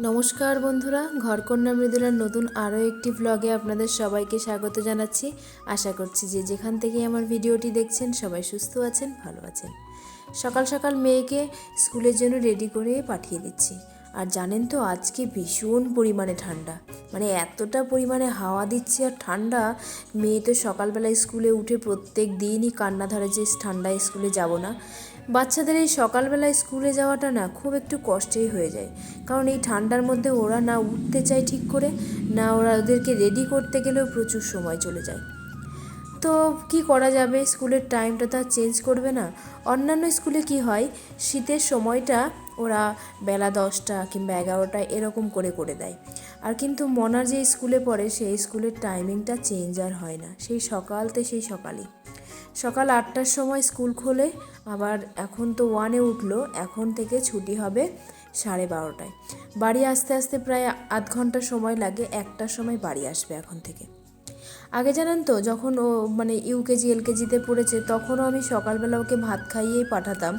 নমস্কার বন্ধুরা, ঘরকন্যা মৃদুলার নতুন আরও একটি ব্লগে আপনাদের সবাইকে স্বাগত জানাচ্ছি। আশা করছি যে যেখান থেকে আমার ভিডিওটি দেখছেন সবাই সুস্থ আছেন, ভালো আছেন। সকাল সকাল মেয়েকে স্কুলের জন্য রেডি করে পাঠিয়ে দিচ্ছি। আর জানেন তো আজকে ভীষণ পরিমাণে ঠান্ডা, মানে এতটা পরিমাণে হাওয়া দিচ্ছে আর ঠান্ডা। মেয়ে তো সকালবেলায় স্কুলে উঠে প্রত্যেক দিনই কান্না ধরে যে ঠান্ডায় স্কুলে যাব না। বাচ্চাদের এই সকালবেলায় স্কুলে যাওয়াটা না খুব একটু কষ্টেই হয়ে যায়, কারণ এই ঠান্ডার মধ্যে ওরা না উঠতে চায় ঠিক করে, না ওদেরকে রেডি করতে গেলেও প্রচুর সময় চলে যায়। তো কি করা যাবে, স্কুলের টাইমটা তো আর চেঞ্জ করবে না। অন্যান্য স্কুলে কি হয়, শীতের সময়টা ওরা বেলা 10টা কিংবা 11টা এরকম করে করে দেয়। আর কিন্তু মনার যে স্কুলে পড়ে সেই স্কুলের টাইমিংটা চেঞ্জ আর হয় না, সেই সকালই সকাল 8টার সময় স্কুল খোলে। আবার এখন তো 1-এ উঠলো, এখন থেকে ছুটি হবে 12:30টায়। বাড়ি আসতে আসতে প্রায় আধ ঘন্টা সময় লাগে, 1টার সময় বাড়ি আসবে এখন থেকে। আগে জানেন তো, যখন ও মানে ইউকেজি এলকেজিতে পড়েছে তখনও আমি সকালবেলা ওকে ভাত খাইয়েই পাঠাতাম।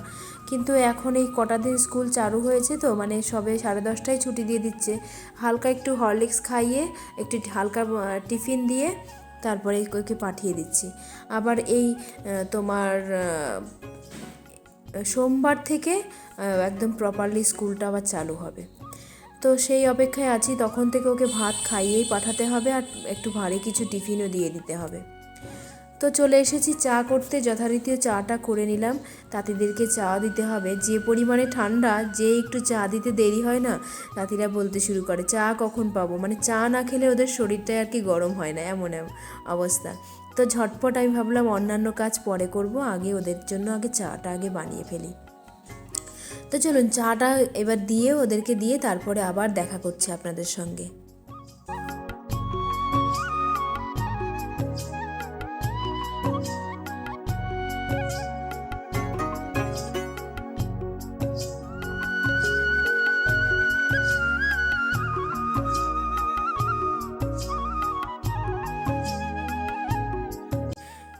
কিন্তু এখন এই কটা দিন স্কুল চালু হয়েছে তো, মানে সবে 10:30টায় ছুটি দিয়ে দিচ্ছে। হালকা একটু হরলিক্স খাইয়ে, একটু হালকা টিফিন দিয়ে তারপরে ওকে পাঠিয়ে দিচ্ছি। আবার এই তোমার সোমবার থেকে একদম প্রপারলি স্কুলটা আবার চালু হবে। তো সেই অপেক্ষায় আছি, তখন থেকে ওকে ভাত খাইয়েই পাঠাতে হবে আর একটু ভারী কিছু টিফিনও দিয়ে দিতে হবে। তো চলে এসেছি চা করতে, যথারীতি চাটা করে নিলাম। তাঁতিদেরকে চা দিতে হবে, যে পরিমাণে ঠান্ডা, যে একটু চা দিতে দেরি হয় না তাঁতিরা বলতে শুরু করে চা কখন পাবো, মানে চা না খেলে ওদের শরীরটাই আর কি গরম হয় না, এমন অবস্থা। তো ঝটপট আমি ভাবলাম অন্যান্য কাজ পরে করব, আগে ওদের জন্য আগে চাটা আগে বানিয়ে ফেলি। তো চলুন চাটা এবার দিয়ে ওদেরকে দিয়ে তারপরে আবার দেখা করছি আপনাদের সঙ্গে।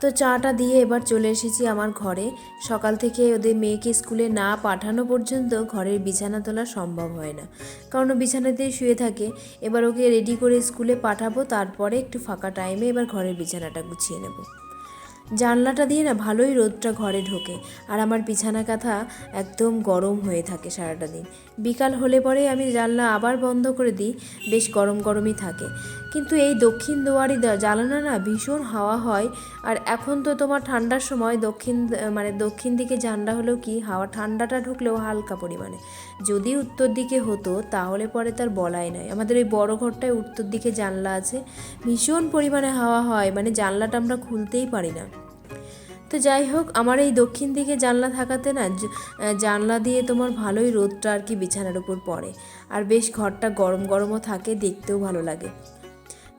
তো চাটা দিয়ে এবার চলে এসেছি আমার ঘরে। সকাল থেকে ওদের মেয়েকে স্কুলে না পাঠানো পর্যন্ত ঘরের বিছানা তোলা সম্ভব হয় না, কারণ ও বিছানাতেই শুয়ে থাকে। এবার ওকে রেডি করে স্কুলে পাঠাবো, তারপরে একটু ফাঁকা টাইমে এবার ঘরের বিছানাটা গুছিয়ে নেব। জানলাটা দিয়ে না ভালোই রোদটা ঘরে ঢোকে, আর আমার বিছানা কাঁথা একদম গরম হয়ে থাকে সারাটা দিন। বিকাল হলে পরে আমি জানলা আবার বন্ধ করে দিই, বেশ গরম গরমই থাকে। কিন্তু এই দক্ষিণ দুয়ারি জানালা না ভীষণ হাওয়া হয়। আর এখন তো তোমার ঠান্ডার সময় দক্ষিণ দিকে জানলা হলেও কি হাওয়া ঠান্ডাটা ঢুকলেও হালকা পরিমাণে। যদি উত্তর দিকে হতো তাহলে পরে তার বলাই নয়। আমাদের ওই বড় ঘরটায় উত্তর দিকে জানলা আছে, ভীষণ পরিমাণে হাওয়া হয়, মানে জানলাটা আমরা খুলতেই পারি না। তো যাই হোক, আমার এই দক্ষিণ দিকে জানলা থাকাতে না জানলা দিয়ে তোমার ভালোই রোদটা আর কি বিছানার উপর পড়ে, আর বেশ ঘরটা গরম গরমও থাকে, দেখতেও ভালো লাগে।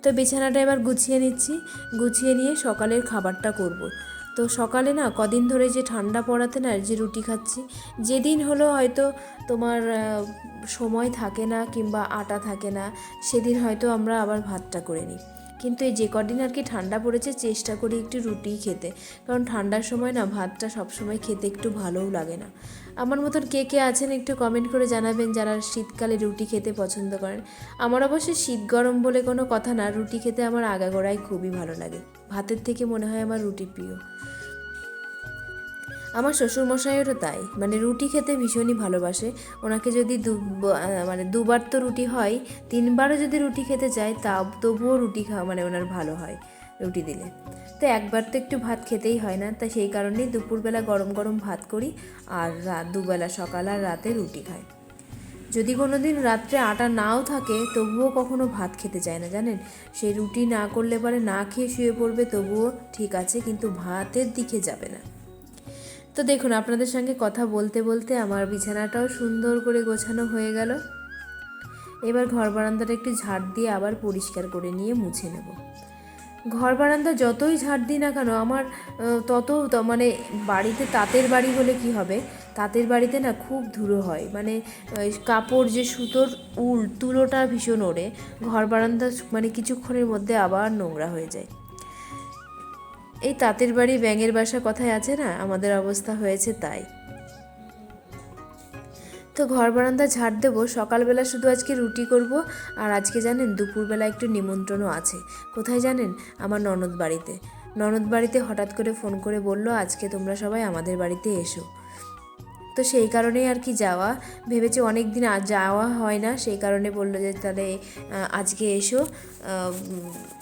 তো বিছানাটা এবার গুছিয়ে নিচ্ছি, গুছিয়ে নিয়ে সকালের খাবারটা করব। তো সকালে না কদিন ধরে যে ঠান্ডা পড়াতে না যে রুটি খাচ্ছি, যেদিন হলো হয়তো তোমার সময় থাকে না কিংবা আটা থাকে না, সেদিন হয়তো আমরা আবার ভাতটা করে নিই। কিন্তু এই যে কদিন আর কি ঠান্ডা পড়েছে চেষ্টা করি একটু রুটিই খেতে, কারণ ঠান্ডার সময় না ভাতটা সবসময় খেতে একটু ভালোও লাগে না। আমার মতন কে কে আছেন একটু কমেন্ট করে জানাবেন যারা শীতকালে রুটি খেতে পছন্দ করেন। আমার অবশ্য শীত গরম বলে কোনো কথা না, রুটি খেতে আমার আগাগোড়াই খুবই ভালো লাগে, ভাতের থেকে মনে হয় আমার রুটি প্রিয়। আমার শ্বশুরমশাইয়েরও তাই, মানে রুটি খেতে ভীষণই ভালোবাসে। ওনাকে যদি দুবার তো রুটি হয়, 3বারও যদি রুটি খেতে চায় তবুও রুটি খাওয়া মানে ওনার ভালো হয় রুটি দিলে। তো একবার তো একটু ভাত খেতেই হয় না, তাই সেই কারণেই দুপুরবেলা গরম গরম ভাত করি, আর দুবেলা সকাল আর রাতে রুটি খাই। যদি কোনো দিন রাত্রে আটা নাও থাকে তবুও কখনো ভাত খেতে চায় না, জানেন। সেই রুটি না করলে পরে না খেয়ে শুয়ে পড়বে, তবুও ঠিক আছে, কিন্তু ভাতের দিকে যাবে না। তো দেখুন, আপনাদের সঙ্গে কথা বলতে বলতে আমার বিছানাটাও সুন্দর করে গোছানো হয়ে গেল। এবার ঘর বারান্দাটা একটু ঝাড় দিয়ে আবার পরিষ্কার করে নিয়ে মুছে নেব। ঘর বারান্দা যতই ঝাড় দিই না কেন আমার মানে বাড়িতে তাঁতের বাড়ি হলে কি হবে, তাঁতের বাড়িতে না খুব ধুলো হয়, মানে কাপড় যে সুতোর তুলোটা ভীষণ ওড়ে, ঘর বারান্দা মানে কিছুক্ষণের মধ্যে আবার নোংরা হয়ে যায়। এই তাঁতের বাড়ি ব্যাঙের বাসা কথায় আছে না, আমাদের অবস্থা হয়েছে তাই। তো ঘর বারান্দা ঝাড় দেবো। সকালবেলা শুধু আজকে রুটি করব, আর আজকে জানেন দুপুরবেলা একটু নিমন্ত্রণও আছে। কোথায় জানেন? আমার ননদ বাড়িতে। ননদ বাড়িতে হঠাৎ করে ফোন করে বলল আজকে তোমরা সবাই আমাদের বাড়িতে এসো। তো সেই কারণেই আর কি যাওয়া, ভেবেছি অনেক দিন যাওয়া হয় না, সেই কারণে বললো যে তাহলে আজকে এসো,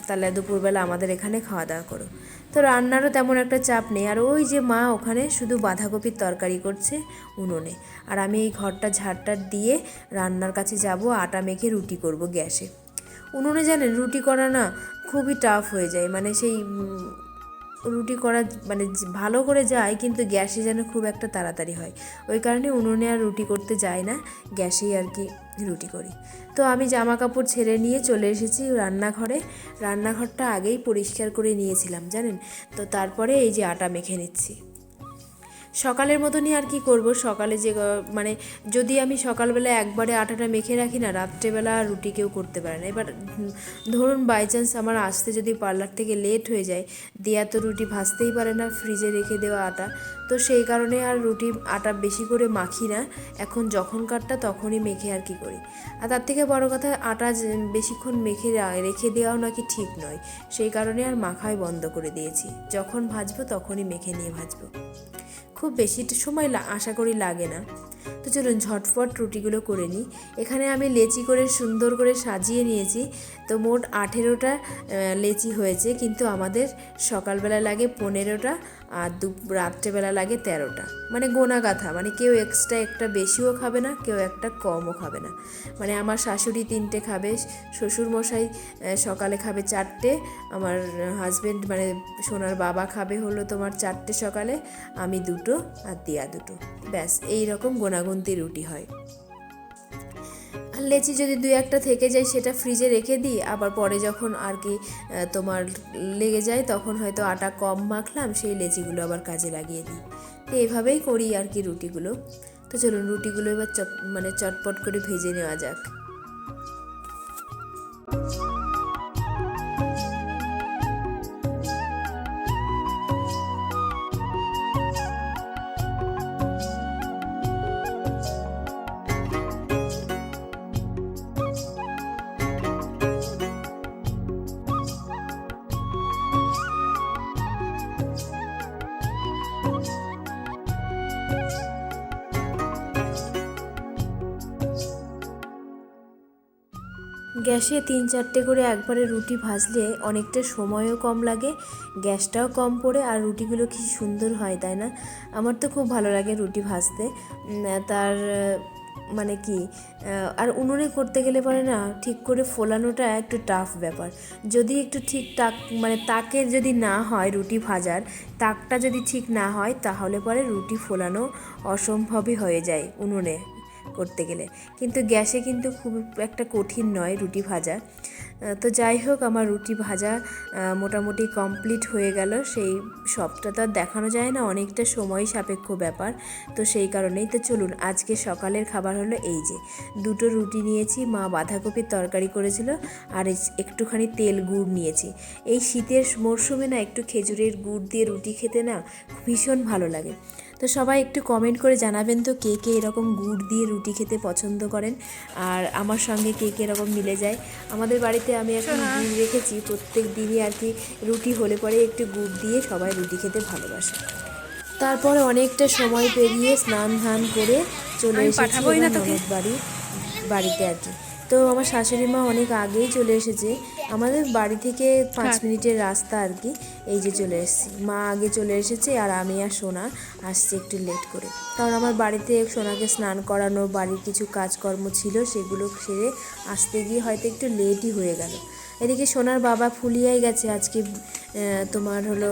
তাহলে দুপুরবেলা আমাদের এখানে খাওয়া দাওয়া করো। তো রান্নারও তেমন একটা চাপ নেই। আর ওই যে মা ওখানে শুধু বাঁধাকপির তরকারি করছে উনুনে, আর আমি এই ঘরটা ঝাড়টার দিয়ে রান্নার কাছে যাব, আটা মেখে রুটি করব গ্যাসে। উনুনে জানেন রুটি করা না খুবই টাফ হয়ে যায়, মানে সেই রুটি করা মানে ভালো করে যায়, কিন্তু গ্যাসে যেন খুব একটা তাড়াতাড়ি হয়। ওই কারণে উনুনে আর রুটি করতে যাই না, গ্যাসেই আর কি রুটি করি। তো আমি জামা কাপড় ছেড়ে নিয়ে চলে এসেছি রান্নাঘরে। রান্নাঘরটা আগেই পরিষ্কার করে নিয়েছিলাম জানেন। তো তারপরে এই যে আটা মেখে নিচ্ছি। সকালের মতনই আর কি করব। সকালে যে মানে যদি আমি সকালবেলা একবারে আটাটা মেখে রাখি না, রাত্রেবেলা রুটি কেউ করতে পারে না। এবার ধরুন বাই চান্স আমার আসতে যদি পার্লার থেকে লেট হয়ে যায়, দেয়া তো রুটি ভাজতেই পারে না ফ্রিজে রেখে দেওয়া আটা। তো সেই কারণে আর রুটি আটা বেশি করে মাখি না, এখন যখনকারটা তখনই মেখে আর কি করি। আর তার থেকে বড় কথা, আটা বেশিক্ষণ মেখে রেখে দেওয়াও নাকি ঠিক নয়, সেই কারণে আর মাখাই বন্ধ করে দিয়েছি। যখন ভাজবো তখনই মেখে নিয়ে ভাজবো, খুব বেশি সময় আশা করি লাগে না। তো চলুন ঝটফট রুটিগুলো করে নিই। এখানে আমি লেচি করে সুন্দর করে সাজিয়ে নিয়েছি। তো মোট 18টা লেচি হয়েছে, কিন্তু আমাদের সকালবেলা লাগে 15টা, আর রাত্রেবেলা লাগে 13টা। মানে গোনা গাথা, মানে কেউ এক্সট্রা একটা বেশিও খাবে না, কেউ একটা কমও খাবে না। মানে আমার শাশুড়ি 3টে খাবে, শ্বশুরমশাই সকালে খাবে 4টে, আমার হাজব্যান্ড মানে সোনার বাবা খাবে হলো তোমার 4টে সকালে, আমি 2টো আর দিয়া 2টো, ব্যাস এই রকম গোনাগুনতি রুটি হয়। আর লেচি যদি 2-1টা থেকে যায় সেটা ফ্রিজে রেখে দিই, আবার পরে যখন আর কি তোমার লেগে যায় তখন হয়তো আটা কম মাখলাম, সেই লেচিগুলো আবার কাজে লাগিয়ে দিই। তো এইভাবেই করি আর কি রুটিগুলো। তো চলুন রুটিগুলো এবার চটপট করে ভেজে নেওয়া যাক। গ্যাসে 3-4টে করে একবারে রুটি ভাজলে অনেকটা সময়ও কম লাগে, গ্যাসটাও কম পড়ে, আর রুটিগুলো কি সুন্দর হয় তাই না? আমার তো খুব ভালো লাগে রুটি ভাজতে। তার মানে কি, আর উনুনে করতে গেলে পরে না ঠিক করে ফোলানোটা একটু টাফ ব্যাপার। যদি একটু ঠিক মানে তাকের যদি না হয় রুটি ভাজার, তাকটা যদি ঠিক না হয় তাহলে পরে রুটি ফোলানো অসম্ভবই হয়ে যায় উনুনে করতে গেলে। কিন্তু গ্যাসে কিন্তু খুব একটা কঠিন নয় রুটি ভাজা। তো যাই হোক, আমার রুটি ভাজা মোটামুটি কমপ্লিট হয়ে গেল। সেই সবটা তো আর দেখানো যায় না, অনেকটা সময় সাপেক্ষ ব্যাপার। তো সেই কারণেই তো চলুন, আজকে সকালের খাবার হলো এই যে 2টো রুটি নিয়েছি, মা বাঁধাকপির তরকারি করেছিল, আর একটুখানি তেল গুড় নিয়েছি। এই শীতের মরশুমে না একটু খেজুরের গুড় দিয়ে রুটি খেতে না ভীষণ ভালো লাগে। তো সবাই একটু কমেন্ট করে জানাবেন তো কে কে এরকম গুড় দিয়ে রুটি খেতে পছন্দ করেন, আর আমার সঙ্গে কে কে এরকম মিলে যায়। আমাদের বাড়িতে আমি এখন গুড় রেখেছি, প্রত্যেক দিনই আর কি রুটি হলে পরে একটু গুড় দিয়ে সবাই রুটি খেতে ভালোবাসে। তারপরে অনেকটা সময় পেরিয়ে স্নান ধান করে চলে এসেছি ননদ বাড়িতে আর কি। তো আমার শাশুড়ি মা অনেক আগেই চলে এসেছে, আমাদের বাড়ি থেকে 5 মিনিটের রাস্তা আর কি। এই যে চলে এসেছি, মা আগে চলে এসেছে, আর আমি আর সোনা আসছি একটু লেট করে, কারণ আমার বাড়িতে সোনাকে স্নান করানো, বাড়ির কিছু কাজকর্ম ছিল সেগুলো সেরে আসতে গিয়ে হয়তো একটু লেটই হয়ে গেল। এদিকে সোনার বাবা ফুলিয়ায় গেছে, আজকে তোমার হলো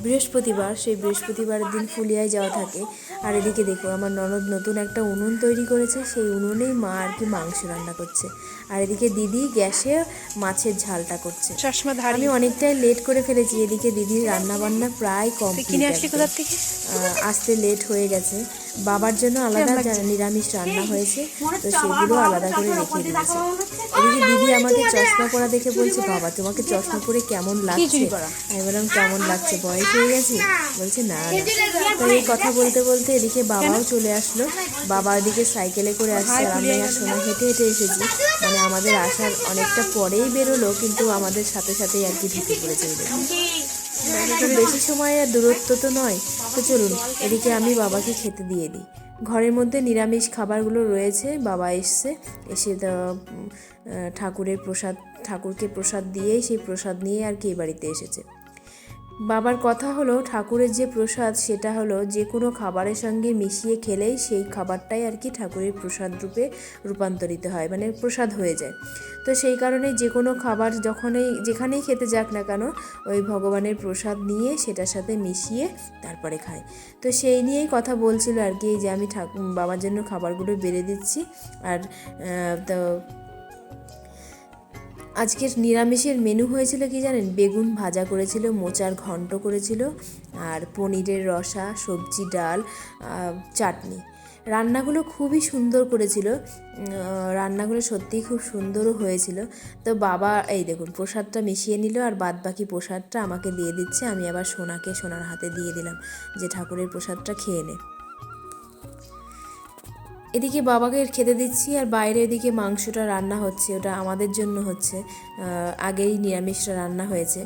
বৃহস্পতিবার, সেই বৃহস্পতিবারের দিন ফুলিয়ায় যাওয়া থাকে। আর এদিকে দেখো আমার ননদ নতুন একটা উনুন তৈরি করেছে, সেই উনুনেই মা আর কি মাংস রান্না করছে, আর এদিকে দিদি গ্যাসে মাছের ঝালটা করছে। আমি অনেকটাই লেট করে ফেলেছি, এদিকে দিদির রান্না বান্না প্রায় কমপ্লিট, আসতে লেট হয়ে গেছে। বাবার জন্য আলাদা নিরামিষ রান্না হয়েছে, তো সেগুলো আলাদা করে রেখে দিয়েছে। এদিকে দিদি আমাকে চশমা পরা দেখে বলছে, বাবা তোমাকে চশমা পরে কেমন লাগছে? আমি বললাম কেমন লাগছে, বয়স হয়ে গেছে? বলছে না না। তো এই কথা বলতে বলতে এদিকে বাবাও চলে আসলো। বাবা এদিকে সাইকেলে করে আসছে আর আমি আর সোনা হেঁটে হেঁটে এসেছি। মানে আমাদের আসার অনেকটা পরেই বেরোলো, কিন্তু আমাদের সাথে সাথেই আর কি ঢুকে পড়েছে। খুব বেশি সময় আর দূরত্ব তো নয়। তো চলুন এদিকে আমি বাবাকে খেতে দিয়ে দিই। ঘরের মধ্যে নিরামিষ খাবারগুলো রয়েছে। বাবা এসে ঠাকুরকে প্রসাদ দিয়েই সেই প্রসাদ নিয়ে আর কি এই বাড়িতে এসেছে। বাবার কথা হলো ঠাকুরের যে প্রসাদ সেটা হলো যে কোনো খাবারের সঙ্গে মিশিয়ে খেলেই সেই খাবারটাই আর কি ঠাকুরের প্রসাদ রূপে রূপান্তরিত হয়, মানে প্রসাদ হয়ে যায়। তো সেই কারণে যে কোনো খাবার যেখানেই খেতে যাক না কেন ওই ভগবানের প্রসাদ নিয়ে সেটার সাথে মিশিয়ে তারপরে খায়। তো সেই নিয়েই কথা বলছিল আর কি, যে আমি বাবার জন্য খাবারগুলো বেড়ে দিচ্ছি। আর তো আজকের নিরামিষের মেনু হয়েছিল কি জানেন, বেগুন ভাজা করেছিল, মোচার ঘন্ট করেছিল, আর পনিরের রসা, সবজি, ডাল, চাটনি। রান্নাগুলো খুবই সুন্দর করেছিল, রান্নাগুলো সত্যিই খুব সুন্দরও হয়েছিল। তো বাবা এই দেখুন প্রসাদটা মিশিয়ে নিল আর বাদ বাকি প্রসাদটা আমাকে দিয়ে দিচ্ছে। আমি আবার সোনার হাতে দিয়ে দিলাম যে ঠাকুরের প্রসাদটা খেয়ে নে। এদিকে বাবাকে খেতে দিচ্ছি আর বাইরে এদিকে মাংসটা রান্না হচ্ছে, ওটা আমাদের জন্য হচ্ছে। আগেই নিরামিষটা রান্না হয়েছে।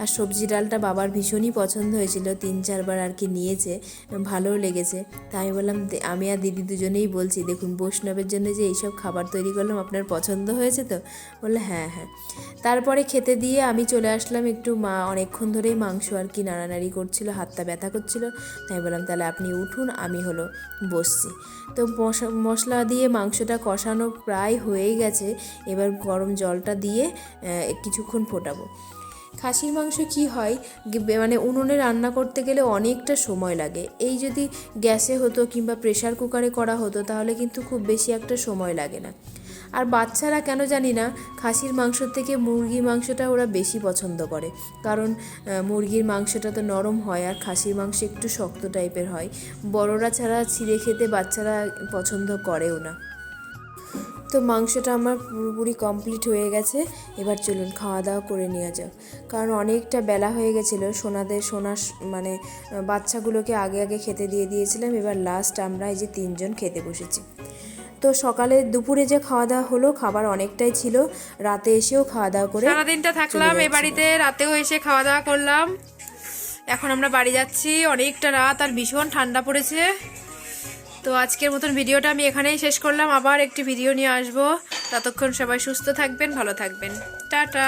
আর সবজি ডালটা বাবার ভীষণই পছন্দ হয়েছিল, 3-4 বার আর কি নিয়েছে, ভালোও লেগেছে। তাই আমি বললাম, আমি আর দিদি দুজনেই বলছি দেখুন বৈষ্ণবের জন্য যে এইসব খাবার তৈরি করলাম আপনার পছন্দ হয়েছে তো? বললে হ্যাঁ হ্যাঁ। তারপরে খেতে দিয়ে আমি চলে আসলাম, একটু মা অনেকক্ষণ ধরেই মাংস আর কি নাড়ানাড়ি করছিল, হাতটা ব্যথা করছিল। তাই বললাম তাহলে আপনি উঠুন, আমি বসছি। তো মশলা দিয়ে মাংসটা কষানো প্রায় হয়েই গেছে। এবার গরম জলটা দিয়ে কিছুক্ষণ ফোটাবো। খাসির মাংস কি হয়, মানে উনুনে রান্না করতে গেলে অনেকটা সময় লাগে। এই যদি গ্যাসে হতো কিংবা প্রেসার কুকারে করা হতো তাহলে কিন্তু খুব বেশি একটা সময় লাগে না। আর বাচ্চারা কেন জানি না খাসির মাংসর থেকে মুরগির মাংসটা ওরা বেশি পছন্দ করে, কারণ মুরগির মাংসটা তো নরম হয় আর খাসির মাংস একটু শক্ত টাইপের হয়। বড়রা ছাড়া ছিঁড়ে খেতে বাচ্চারা পছন্দ করেও না। তো মাংসটা আমার পুরোপুরি কমপ্লিট হয়ে গেছে। এবার চলুন খাওয়া দাওয়া করে নেওয়া যাক, কারণ অনেকটা বেলা হয়ে গেছিলো। মানে বাচ্চাগুলোকে আগে আগে খেতে দিয়ে দিয়েছিলাম। এবার লাস্ট আমরা এই যে 3 জন খেতে বসেছি। তো সকালে দুপুরে যে খাওয়া দাওয়া হলো, খাবার অনেকটাই ছিল, রাতে এসেও খাওয়া দাওয়া করে সারাদিনটা থাকলাম এ বাড়িতে, রাতেও এসে খাওয়া দাওয়া করলাম। এখন আমরা বাড়ি যাচ্ছি, অনেকটা রাত আর ভীষণ ঠান্ডা পড়েছে। তো আজকের মতন ভিডিওটা আমি এখানেই শেষ করলাম, আবার একটি ভিডিও নিয়ে আসবো। ততক্ষণ সবাই সুস্থ থাকবেন, ভালো থাকবেন, টাটা।